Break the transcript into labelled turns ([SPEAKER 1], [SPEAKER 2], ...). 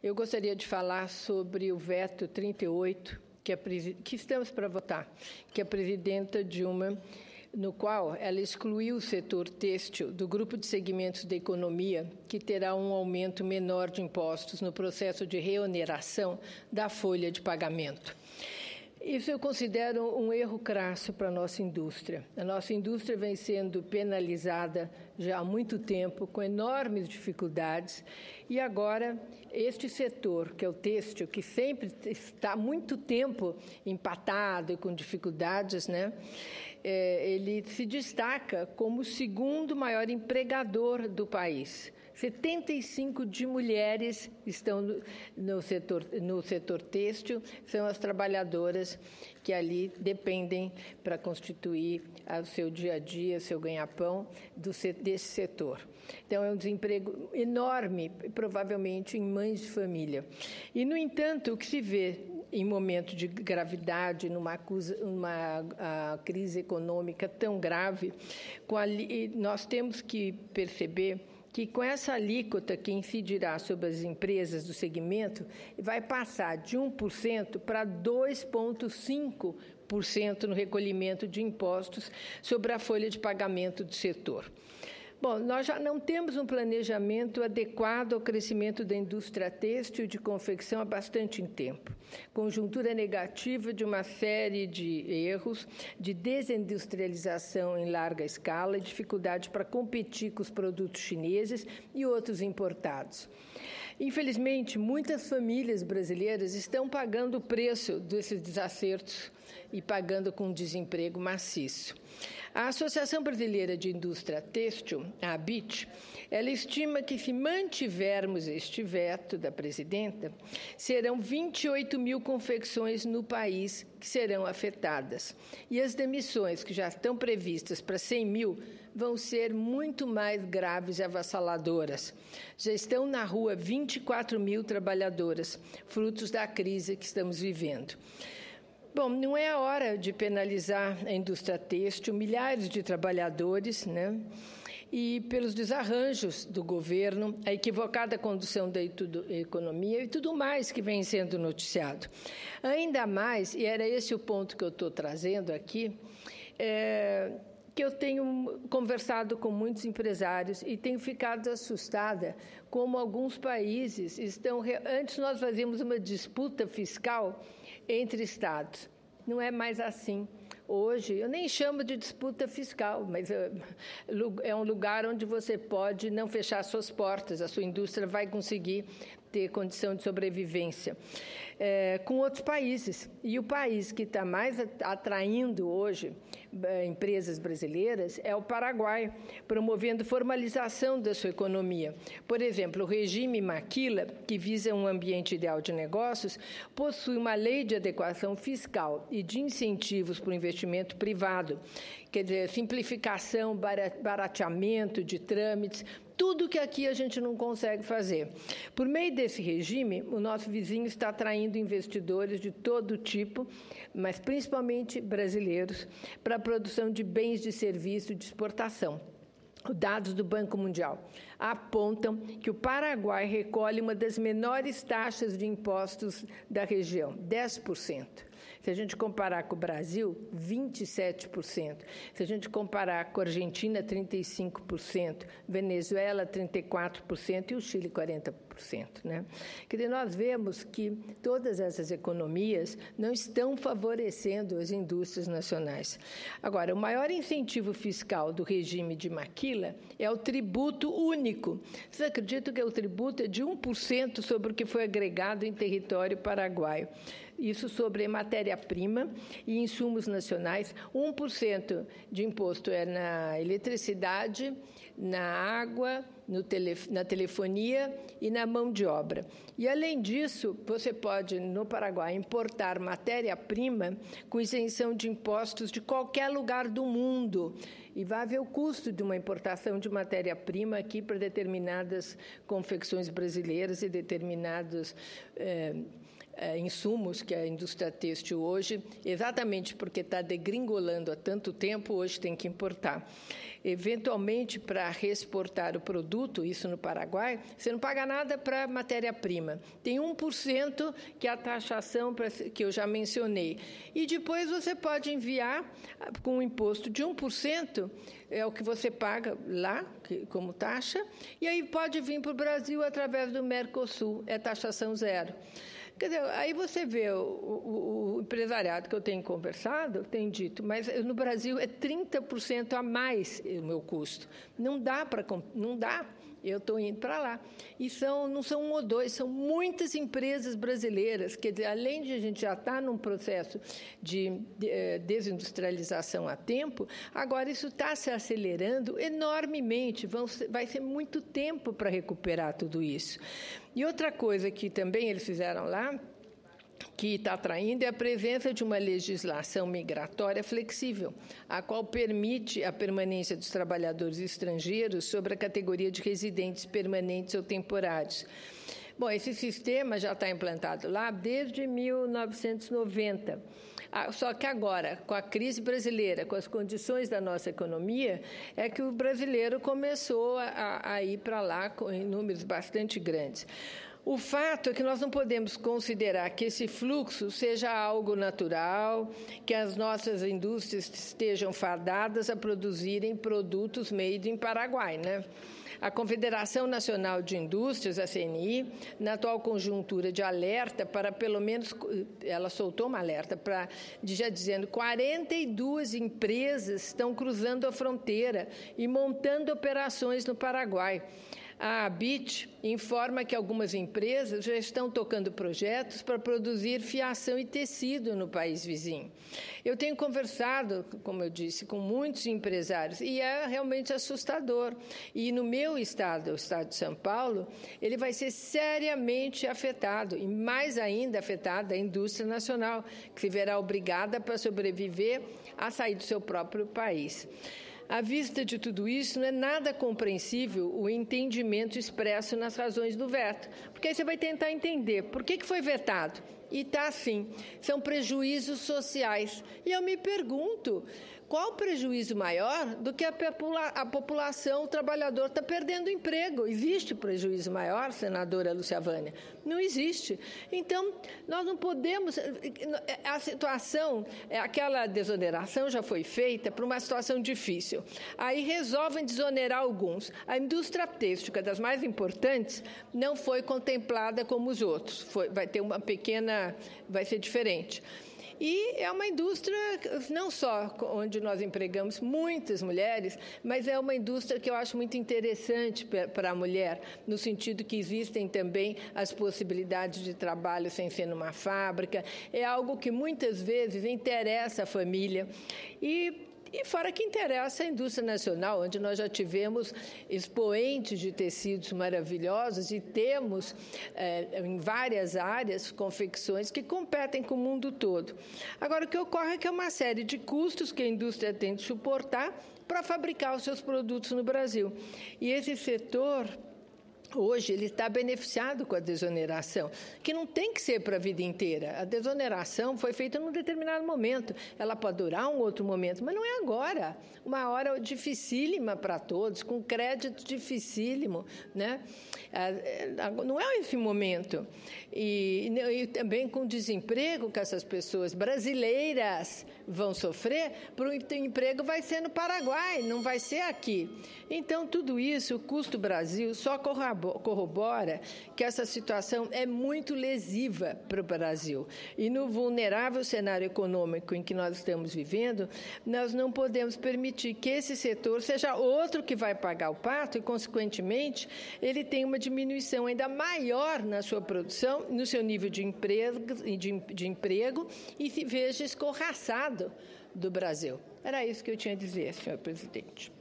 [SPEAKER 1] Eu gostaria de falar sobre o veto 38, que estamos para votar, que a presidenta Dilma, no qual ela excluiu o setor têxtil do grupo de segmentos da economia, que terá um aumento menor de impostos no processo de reoneração da folha de pagamento. Isso eu considero um erro crasso para a nossa indústria. A nossa indústria vem sendo penalizada já há muito tempo, com enormes dificuldades, e agora este setor, que é o têxtil, que sempre está há muito tempo empatado e com dificuldades, ele se destaca como o segundo maior empregador do país. 75% de mulheres estão no setor têxtil, são as trabalhadoras que ali dependem para constituir o seu dia a dia, seu ganha-pão desse setor. Então, é um desemprego enorme, provavelmente em mães de família. E, no entanto, o que se vê em momento de gravidade, numa crise econômica tão grave, nós temos que perceber que com essa alíquota que incidirá sobre as empresas do segmento, vai passar de 1% para 2,5% no recolhimento de impostos sobre a folha de pagamento do setor. Bom, nós já não temos um planejamento adequado ao crescimento da indústria têxtil de confecção há bastante tempo. Conjuntura negativa de uma série de erros, de desindustrialização em larga escala e dificuldade para competir com os produtos chineses e outros importados. Infelizmente, muitas famílias brasileiras estão pagando o preço desses desacertos e pagando com desemprego maciço. A Associação Brasileira de Indústria Têxtil, a ABIT, ela estima que, se mantivermos este veto da presidenta, serão 28 mil confecções no país que serão afetadas. E as demissões, que já estão previstas para 100 mil, vão ser muito mais graves e avassaladoras. Já estão na rua 24 mil trabalhadoras, frutos da crise que estamos vivendo. Bom, não é a hora de penalizar a indústria têxtil, milhares de trabalhadores, e pelos desarranjos do governo, a equivocada condução da economia e tudo mais que vem sendo noticiado. Ainda mais, e era esse o ponto que eu estou trazendo aqui, que eu tenho conversado com muitos empresários e tenho ficado assustada como alguns países estão... Antes nós fazíamos uma disputa fiscal entre estados. Não é mais assim. Hoje, eu nem chamo de disputa fiscal, mas é um lugar onde você pode não fechar suas portas, a sua indústria vai conseguir ter condição de sobrevivência com outros países. E o país que está mais atraindo hoje empresas brasileiras é o Paraguai, promovendo formalização da sua economia. Por exemplo, o regime Maquila, que visa um ambiente ideal de negócios, possui uma lei de adequação fiscal e de incentivos para o investimento privado, quer dizer, simplificação, barateamento de trâmites, tudo que aqui a gente não consegue fazer. Por meio desse regime, o nosso vizinho está atraindo investidores de todo tipo, mas principalmente brasileiros, para a produção de bens de serviço de exportação. Os dados do Banco Mundial apontam que o Paraguai recolhe uma das menores taxas de impostos da região, 10%. Se a gente comparar com o Brasil, 27%. Se a gente comparar com a Argentina, 35%. Venezuela, 34% e o Chile, 40%. Quer dizer, nós vemos que todas essas economias não estão favorecendo as indústrias nacionais. Agora, o maior incentivo fiscal do regime de Maquila é o tributo único. Vocês acreditam que o tributo é de 1% sobre o que foi agregado em território paraguaio? Isso sobre matéria-prima e insumos nacionais. 1% de imposto é na eletricidade, na água, na telefonia e na mão de obra. E, além disso, você pode, no Paraguai, importar matéria-prima com isenção de impostos de qualquer lugar do mundo. E vai haver o custo de uma importação de matéria-prima aqui para determinadas confecções brasileiras e determinados insumos que a indústria têxtil hoje, exatamente porque está degringolando há tanto tempo, hoje tem que importar. Eventualmente, para reexportar o produto, isso no Paraguai, você não paga nada para matéria-prima. Tem 1% que é a taxação que eu já mencionei. E depois você pode enviar com um imposto de 1%, é o que você paga lá como taxa, e aí pode vir para o Brasil através do Mercosul, é taxação zero. Quer dizer, aí você vê o empresariado que eu tenho conversado, tem dito, mas no Brasil é 30% a mais o meu custo. Não dá. Eu estou indo para lá. E não são um ou dois, são muitas empresas brasileiras. Quer dizer, além de a gente já estar num processo de desindustrialização há tempo, agora isso está se acelerando enormemente. Vai ser muito tempo para recuperar tudo isso. E outra coisa que também eles fizeram lá, que está atraindo, é a presença de uma legislação migratória flexível, a qual permite a permanência dos trabalhadores estrangeiros sobre a categoria de residentes permanentes ou temporários. Bom, esse sistema já está implantado lá desde 1990. Só que agora, com a crise brasileira, com as condições da nossa economia, é que o brasileiro começou a ir para lá em números bastante grandes. O fato é que nós não podemos considerar que esse fluxo seja algo natural, que as nossas indústrias estejam fadadas a produzirem produtos made in Paraguai, né? A Confederação Nacional de Indústrias, a CNI, na atual conjuntura de alerta para pelo menos, ela soltou uma alerta para, já dizendo, 42 empresas estão cruzando a fronteira e montando operações no Paraguai. A ABIT informa que algumas empresas já estão tocando projetos para produzir fiação e tecido no país vizinho. Eu tenho conversado, como eu disse, com muitos empresários e é realmente assustador. E no meu estado, o estado de São Paulo, ele vai ser seriamente afetado e mais ainda afetada a indústria nacional, que se verá obrigada para sobreviver a sair do seu próprio país. À vista de tudo isso, não é nada compreensível o entendimento expresso nas razões do veto, porque aí você vai tentar entender por que foi vetado. E está assim, são prejuízos sociais. E eu me pergunto, qual prejuízo maior do que a população, o trabalhador está perdendo emprego? Existe prejuízo maior, senadora Lúcia Vânia? Não existe. Então, nós não podemos... A situação, aquela desoneração já foi feita para uma situação difícil. Aí resolvem desonerar alguns. A indústria têxtil, que é das mais importantes, não foi contemplada como os outros. Vai ter uma pequena... vai ser diferente. E é uma indústria, não só onde nós empregamos muitas mulheres, mas é uma indústria que eu acho muito interessante para a mulher, no sentido que existem também as possibilidades de trabalho sem ser numa fábrica. É algo que muitas vezes interessa a família. E fora que interessa a indústria nacional, onde nós já tivemos expoentes de tecidos maravilhosos e temos, em várias áreas, confecções que competem com o mundo todo. Agora, o que ocorre é que é uma série de custos que a indústria tem de suportar para fabricar os seus produtos no Brasil. E esse setor... hoje, ele está beneficiado com a desoneração, que não tem que ser para a vida inteira. A desoneração foi feita num determinado momento. Ela pode durar um outro momento, mas não é agora. Uma hora dificílima para todos, com crédito dificílimo, né? Não é esse momento. E também com o desemprego que essas pessoas brasileiras vão sofrer, o emprego vai ser no Paraguai, não vai ser aqui. Então, tudo isso, o custo Brasil só corrobora que essa situação é muito lesiva para o Brasil. E no vulnerável cenário econômico em que nós estamos vivendo, nós não podemos permitir que esse setor seja outro que vai pagar o pato e, consequentemente, ele tenha uma diminuição ainda maior na sua produção, no seu nível de emprego e se veja escorraçado do Brasil. Era isso que eu tinha a dizer, senhor presidente.